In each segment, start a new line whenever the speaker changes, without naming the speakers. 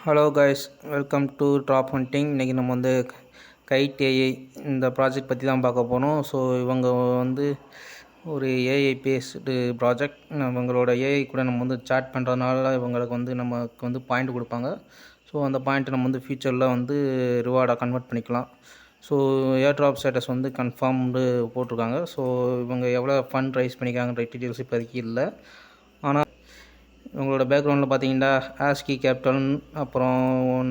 Hello guys, welcome to drop hunting. இன்றைக்கி நம்ம வந்து கைட் ஏஐ இந்த ப்ராஜெக்ட் பற்றி தான் பார்க்க போகிறோம். ஸோ இவங்க வந்து ஒரு ஏஐ பேஸ்டு ப்ராஜெக்ட். இவங்களோட ஏஐ கூட நம்ம வந்து சாட் பண்ணுறதுனால இவங்களுக்கு வந்து நமக்கு வந்து பாயிண்ட் கொடுப்பாங்க. ஸோ அந்த பாயிண்ட்டை நம்ம வந்து ஃபியூச்சரில் வந்து ரிவார்டாக கன்வெர்ட் பண்ணிக்கலாம். ஸோ ஏர் ட்ராப் ஸ்டேட்டஸ் வந்து கன்ஃபார்ம்டு போட்டிருக்காங்க. ஸோ இவங்க எவ்வளோ ஃபண்ட் ரைஸ் பண்ணிக்காங்கன்ற டீட்டெயில்ஸ் இப்போதைக்கு இல்லை. ஆனால் இவங்களோட பேக்ரவுண்டில் பார்த்தீங்கன்னா ஆஸ்கி கேபிட்டல், அப்புறம்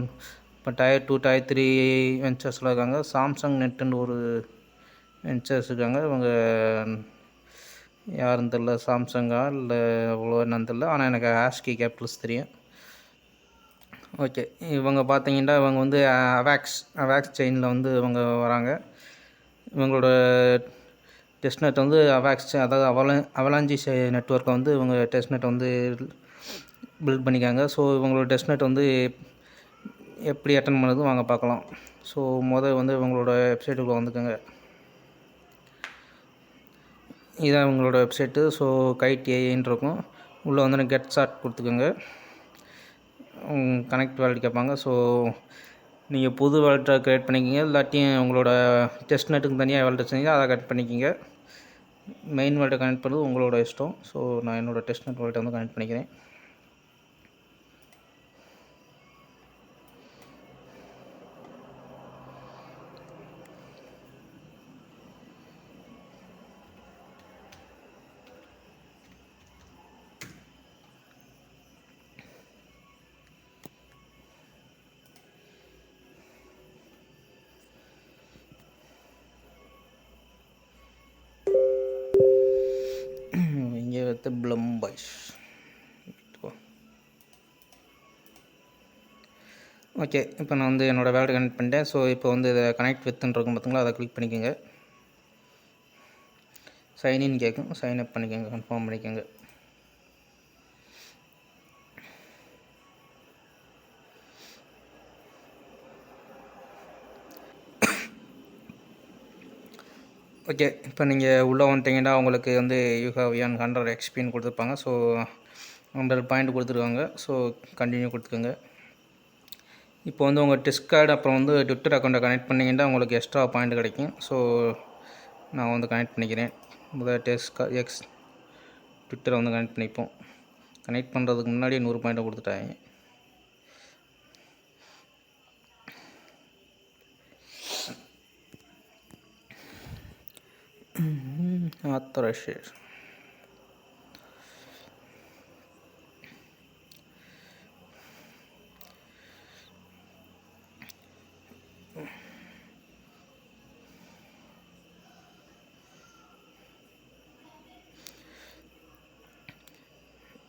இப்போ டயர் 2 டயர் 3 வெஞ்சர்ஸில் இருக்காங்க. சாம்சங் நெட்டுன்னு ஒரு வெஞ்சர்ஸ் இருக்காங்க. இவங்க யாருன்னு தெரில, சாம்சங்கா இல்லை அவ்வளோ என்னன்னு தெரில. ஆனால் எனக்கு ஆஸ்கி கேபிட்டல்ஸ் தெரியும். ஓகே, இவங்க பார்த்தீங்கன்னா இவங்க வந்து அவாக்ஸ் செயினில் வந்து இவங்க வராங்க. இவங்களோட டெஸ்ட்நெட் வந்து அவாக்ஸ், அதாவது அவலாஞ்சி நெட்ஒர்க்கை வந்து இவங்க டெஸ்ட்நெட் வந்து பில்ட் பண்ணிக்காங்க. ஸோ இவங்களோட டெஸ்ட்நெட் வந்து எப்படி அட்டன் பண்ணது வாங்க பார்க்கலாம். ஸோ வந்து இவங்களோட வெப்சைட்டுக்குள்ளே வந்துக்கோங்க. இதான் இவங்களோட வெப்சைட்டு. ஸோ கைட் ஏஐன்னு இருக்கும். உள்ளே வந்து கெட் ஸ்டார்ட் கொடுத்துக்கோங்க. கனெக்ட் வேலட் கேட்பாங்க. ஸோ நீங்கள் புது வேலட்டை க்ரியேட் பண்ணிக்கிங்க, இல்லாட்டியும் உங்களோட டெஸ்ட்நெட்டுக்கு தனியாக வேலட் வச்சுருந்தீங்க அதை கனெக்ட் பண்ணிக்கிங்க. மெயின் வேலட்டை கனெக்ட் பண்ணுறது உங்களோட இஷ்டம். ஸோ நான் என்னோடய டெஸ்ட்நெட் வேலட்டை வந்து கனெக்ட் பண்ணிக்கிறேன். இங்கே வந்து ப்ளம் பாய்ஸ். ஓகே, இப்போ நான் வந்து என்னோடய வேலட் கனெக்ட் பண்ணிட்டேன். ஸோ இப்போ வந்து இதை கனெக்ட் வித்துன்னு இருக்கும் பார்த்தீங்களா, அதை கிளிக் பண்ணிக்கோங்க. சைன்இன் கேட்கும், சைன் அப் பண்ணிக்கோங்க, கன்ஃபார்ம் பண்ணிக்கோங்க. ஓகே, இப்போ நீங்கள் உள்ளே வந்துட்டீங்கன்னா உங்களுக்கு வந்து யூ ஹேவ் ஏர்ன் 100 எக்ஸ்பின்னு கொடுத்துருப்பாங்க. ஸோ 100 பாயிண்ட் கொடுத்துருக்காங்க. ஸோ கண்டினியூ கொடுத்துக்கோங்க. இப்போ வந்து உங்கள் டிஸ்கார்டு அப்புறம் வந்து ட்விட்டர் அக்கௌண்ட்டை கனெக்ட் பண்ணிங்கன்னா உங்களுக்கு எக்ஸ்ட்ரா பாயிண்ட் கிடைக்கும். ஸோ நான் வந்து கனெக்ட் பண்ணிக்கிறேன். முதல் ட்விட்டரை வந்து கனெக்ட் பண்ணிப்போம். கனெக்ட் பண்ணுறதுக்கு முன்னாடி 100 பாயிண்ட்டை கொடுத்துட்டாங்க. ஆத்தரைசேஷன்.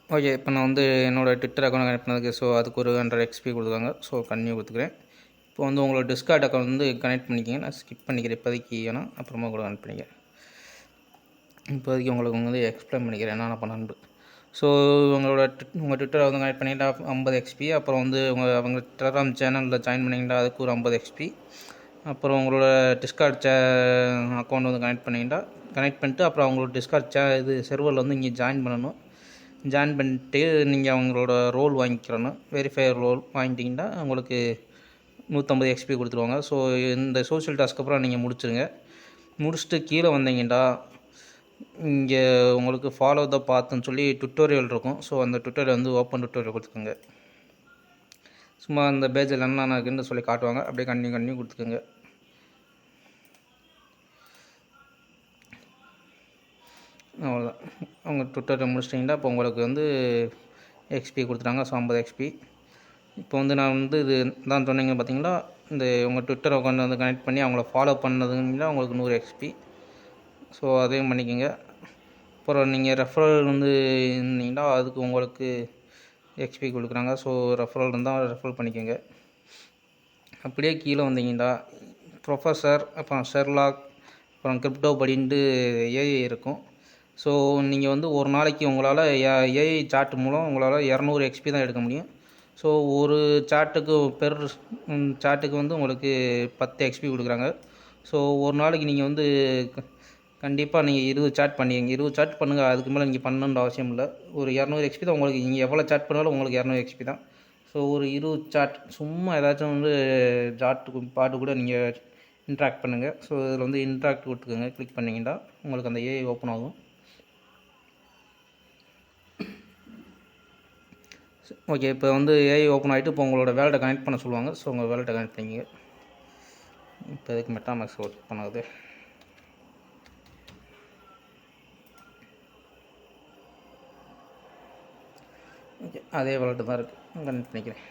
ஓகே, இப்போ நான் வந்து என்னோடய ட்விட்டர் அக்கௌண்ட் கனெக்ட் பண்ணதுக்கு ஸோ அதுக்கு ஒரு 100 எக்ஸ்பி கொடுத்துருக்காங்க. ஸோ கண்டினியூ கொடுத்துக்கிறேன். இப்போ வந்து உங்களோட டிஸ்கார்ட் அக்கௌண்ட் வந்து கனெக்ட் பண்ணிக்கிங்க. நான் ஸ்கிப் பண்ணிக்கிறேன் இப்போதைக்கு, ஏன்னா அப்புறமா கூட கனெக்ட் பண்ணிக்கிறேன். இப்போதைக்கு உங்களுக்கு வந்து எக்ஸ்பிளைன் பண்ணிக்கிறேன் என்னென்ன பண்ணு. ஸோ உங்கள் ட்விட்டரை வந்து கனெக்ட் பண்ணிக்கிட்டா 50 எக்ஸ்பி. அப்புறம் வந்து அவங்க டெலகிராம் சேனலில் ஜாயின் பண்ணிக்கிட்டா அதுக்கு ஒரு 50 எக்ஸ்பி. அப்புறம் உங்களோட டிஸ்கார்ட் அக்கௌண்ட் வந்து கனெக்ட் பண்ணிட்டு அப்புறம் அவங்களோட டிஸ்கார்ட் செர்வரில் வந்து இங்கே ஜாயின் பண்ணணும். ஜாயின் பண்ணிட்டு நீங்கள் அவங்களோட ரோல் வாங்கிக்கிறணும். வெரிஃபையர் ரோல் வாங்கிட்டிங்கன்னா உங்களுக்கு 150 எக்ஸ்பி கொடுத்துருவாங்க. ஸோ இந்த சோஷியல் டாஸ்க்கு அப்புறம் நீங்கள் முடிச்சுட்டு கீழே வந்தீங்கன்னா இங்கே உங்களுக்கு ஃபாலோ த பாத்துன்னு சொல்லி டுட்டோரியல் இருக்கும். ஸோ அந்த டுட்டோரியல் வந்து ஓப்பன் டுட்டோரியல் கொடுத்துக்கோங்க. சும்மா அந்த பேஜில் என்னென்ன இருக்குன்னு சொல்லி காட்டுவாங்க. அப்படியே கண்டினியூ கொடுத்துக்கோங்க. அவ்வளோதான். அவங்க ட்விட்டரை முடிச்சிட்டிங்கன்னா இப்போ உங்களுக்கு வந்து எக்ஸ்பி கொடுத்துட்டாங்க. So 50 XP. இப்போ வந்து நான் வந்து இது தான் சொன்னீங்க பார்த்தீங்களா, இந்த உங்கள் ட்விட்டர் அக்கௌண்ட் வந்து கனெக்ட் பண்ணி அவங்கள ஃபாலோ பண்ணதுங்கன்னா உங்களுக்கு 100 எக்ஸ்பி. ஸோ அதையும் பண்ணிக்கோங்க. அப்புறம் நீங்கள் ரெஃபரல் வந்து இருந்தீங்கன்னா அதுக்கு உங்களுக்கு எக்ஸ்பி கொடுக்குறாங்க. ஸோ ரெஃபரல் இருந்தால் ரெஃபரல் பண்ணிக்கோங்க. அப்படியே கீழே வந்தீங்கன்னா ப்ரொஃபஸர், அப்புறம் ஷெர்லாக், அப்புறம் கிரிப்டோ படின்ட்டு ஏஐ இருக்கும். ஸோ நீங்கள் வந்து ஒரு நாளைக்கு உங்களால் ஏஐ சாட் மூலம் உங்களால் 200 எக்ஸ்பி தான் எடுக்க முடியும். ஸோ ஒரு சாட்டுக்கு வந்து உங்களுக்கு 10 எக்ஸ்பி கொடுக்குறாங்க. ஸோ ஒரு நாளைக்கு நீங்கள் வந்து கண்டிப்பாக நீங்கள் 20 சாட் பண்ணிங்க, 20 சாட் பண்ணுங்கள். அதுக்கு மேலே நீங்கள் பண்ணணுன்ற அவசியம் இல்லை. ஒரு 200 எக்ஸ்பி தான் உங்களுக்கு. நீங்கள் எவ்வளோ சாட் பண்ணாலும் உங்களுக்கு 200 எக்ஸ்பி தான். ஸோ ஒரு 20 சாட் சும்மா ஏதாச்சும் வந்து பாட்டு கூட நீங்கள் இன்ட்ராக்ட் பண்ணுங்கள். ஸோ இதில் வந்து இன்ட்ராக்ட் கொடுத்துக்கோங்க. கிளிக் பண்ணிங்கன்னா உங்களுக்கு அந்த ஏஐ ஓப்பன் ஆகும். ஓகே, இப்போ வந்து ஏஐ ஓப்பன் ஆகிட்டு இப்போ உங்களோட வேலட்டை கனெக்ட் பண்ண சொல்லுவாங்க. ஸோ உங்கள் வேலட்டை கனெக்ட் பண்ணிங்க. இப்போ இதுக்கு மெட்டாமாக்ஸ் ஒர்க் பண்ணாது. ஓகே, அதே வேலட்டு தான் இருக்குது, கனெக்ட் பண்ணிக்கிறேன்.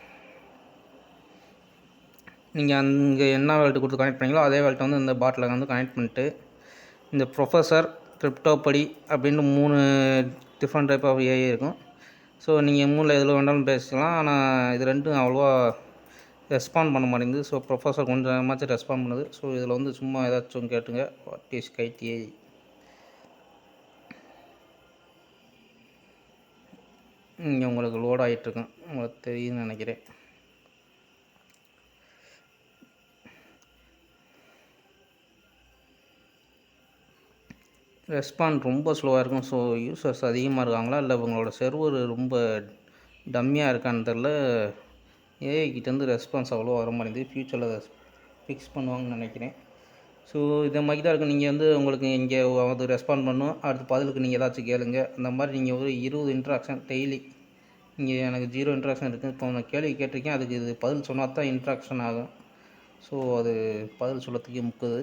நீங்கள் அங்கே என்ன வேலட்டு கொடுத்து கனெக்ட் பண்ணீங்களோ அதே வேலட்டை வந்து இந்த பாட்டில் வந்து கனெக்ட் பண்ணிட்டு இந்த ப்ரொஃபஸர் கிரிப்டோபடி அப்படின்னு 3 டிஃப்ரெண்ட் டைப் ஆஃப் ஏஐ இருக்கும். ஸோ நீங்கள் 3ல் எதில் வேண்டாலும் பேசிக்கலாம். ஆனால் இது ரெண்டும் அவ்வளோவா ரெஸ்பாண்ட் பண்ண மாட்டேங்குது. ஸோ ப்ரொஃபஸர் கொஞ்சமாச்சும் ரெஸ்பாண்ட் பண்ணுது. ஸோ இதில் வந்து சும்மா ஏதாச்சும் கேட்டுங்க, வாட் இஸ் கைட் ஏஐ. இங்கே உங்களுக்கு லோட் ஆகிட்டுருக்கும், உங்களுக்கு தெரியுதுன்னு நினைக்கிறேன். ரெஸ்பாண்ட் ரொம்ப ஸ்லோவாக இருக்கும். ஸோ யூசர்ஸ் அதிகமாக இருக்காங்களா இல்லை உங்களோட சர்வர் ரொம்ப டம்மியாக இருக்கான்னு தெரில. ஏஐ கிட்டேருந்து ரெஸ்பான்ஸ் அவ்வளோ வர மாட்டேங்குது. ஃப்யூச்சரில் ஃபிக்ஸ் பண்ணுவாங்கன்னு நினைக்கிறேன். ஸோ இதை மாதிரி தான் இருக்கும். நீங்கள் வந்து உங்களுக்கு இங்கே அது ரெஸ்பாண்ட் பண்ணும், அடுத்த பதிலுக்கு நீங்கள் ஏதாச்சும் கேளுங்க. அந்த மாதிரி நீங்கள் ஒரு 20 இன்ட்ராக்ஷன் டெய்லி. இங்கே எனக்கு 0 இன்ட்ராக்ஷன் இருக்குது. இப்போ நான் கேள்வி கேட்டிருக்கேன், அதுக்கு இது பதில் சொன்னால் தான் இன்ட்ராக்ஷன் ஆகும். ஸோ அது பதில் சொல்லத்துக்கு முக்குது.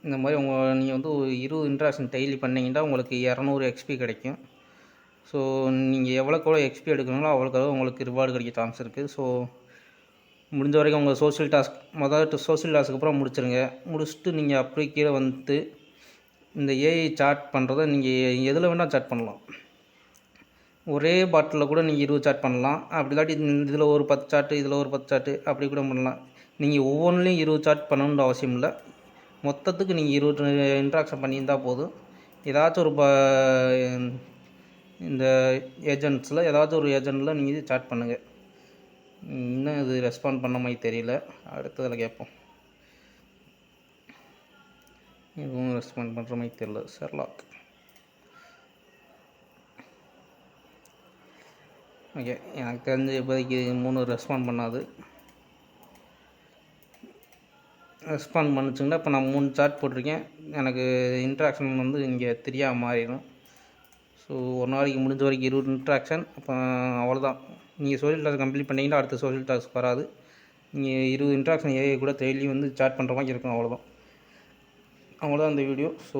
இந்த மாதிரி நீங்கள் வந்து 20 இன்ட்ராக்ஷன் டெய்லி பண்ணிங்கன்னா உங்களுக்கு 200 எக்ஸ்பி கிடைக்கும். ஸோ நீங்கள் எவ்வளோக்கு எக்ஸ்பி எடுக்கிறீங்களோ அவ்வளோக்கு உங்களுக்கு ரிவார்டு கிடைக்க சான்ஸ் இருக்குது. ஸோ முடிஞ்ச வரைக்கும் உங்கள் சோஷியல் டாஸ்க் சோஷியல் டாஸ்க்கு அப்புறம் முடிச்சிருங்க. முடிச்சுட்டு நீங்கள் அப்படியே கீழே வந்து இந்த ஏஐ சாட் பண்ணுறதை நீங்கள் எதில் வேணால் சாட் பண்ணலாம். ஒரே பாட்டில் கூட நீங்கள் 20 சாட் பண்ணலாம். அப்படி இல்லாட்டி இதில் ஒரு 10 சாட்டு, இதில் ஒரு 10 சாட்டு, அப்படி கூட பண்ணலாம். நீங்கள் ஒவ்வொன்றிலையும் 20 சாட் பண்ணணுன்ற அவசியம் இல்லை. மொத்தத்துக்கு நீங்கள் 20 இன்ட்ராக்ஷன் பண்ணியிருந்தால் போதும். ஏதாச்சும் ஒரு இந்த ஏஜென்ட்ஸில் ஏதாச்சும் ஒரு ஏஜென்ட்டில் நீங்கள் இது சாட் பண்ணுங்கள். இன்னும் இது ரெஸ்பாண்ட் பண்ண மாதிரி தெரியல. அடுத்ததில் கேட்போம். இதுவும் ரெஸ்பாண்ட் பண்ணுற மாதிரி தெரியல. ஷெர்லாக். ஓகே, எனக்கு தெரிஞ்சு இப்போதைக்கு 3 ரெஸ்பாண்ட் பண்ணாது. ரெஸ்பாண்ட் பண்ணிச்சுங்கன்னா இப்போ நான் 3 சாட் போட்டிருக்கேன். எனக்கு இன்ட்ராக்ஷன் வந்து இங்கே தெரியாமல் மாறிடும். ஸோ ஒரு நாளைக்கு முடிஞ்ச வரைக்கும் 20 இன்ட்ராக்ஷன். அப்போ அவ்வளோதான். நீங்கள் சோஷியல் டாஸ்க் கம்ப்ளீட் பண்ணிங்கன்னா அடுத்த சோஷியல் டாஸ்க் வராது. நீங்கள் 20 இன்ட்ராக்ஷன் ஏஐ கூட டெய்லி வந்து சாட் பண்ணுற மாதிரி இருக்கும். அவ்வளோதான் இந்த வீடியோ. ஸோ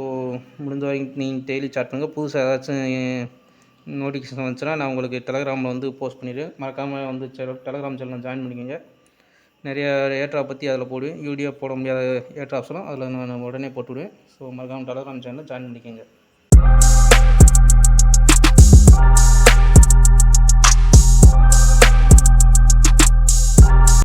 முடிஞ்ச வரைக்கும் நீங்கள் டெய்லி சாட் பண்ணுங்கள். புதுசாக ஏதாச்சும் நோட்டிஃபிகேஷன் வந்துச்சுன்னா நான் உங்களுக்கு டெலகிராமில் வந்து போஸ்ட் பண்ணிவிடுவேன். மறக்காமல் வந்து டெலகிராம் சேனலில் ஜாயின் பண்ணிக்கோங்க. நிறைய ஏர்ட்ராப் பற்றி அதில் போடுவேன். வீடியோ போட முடியாத ஏர்ட்ராப்ஸ்லாம் அதில் நான் உடனே போட்டுவிடுவேன். ஸோ மறக்காமல் டெலகிராம் சேனலில் ஜாயின் பண்ணிக்கோங்க.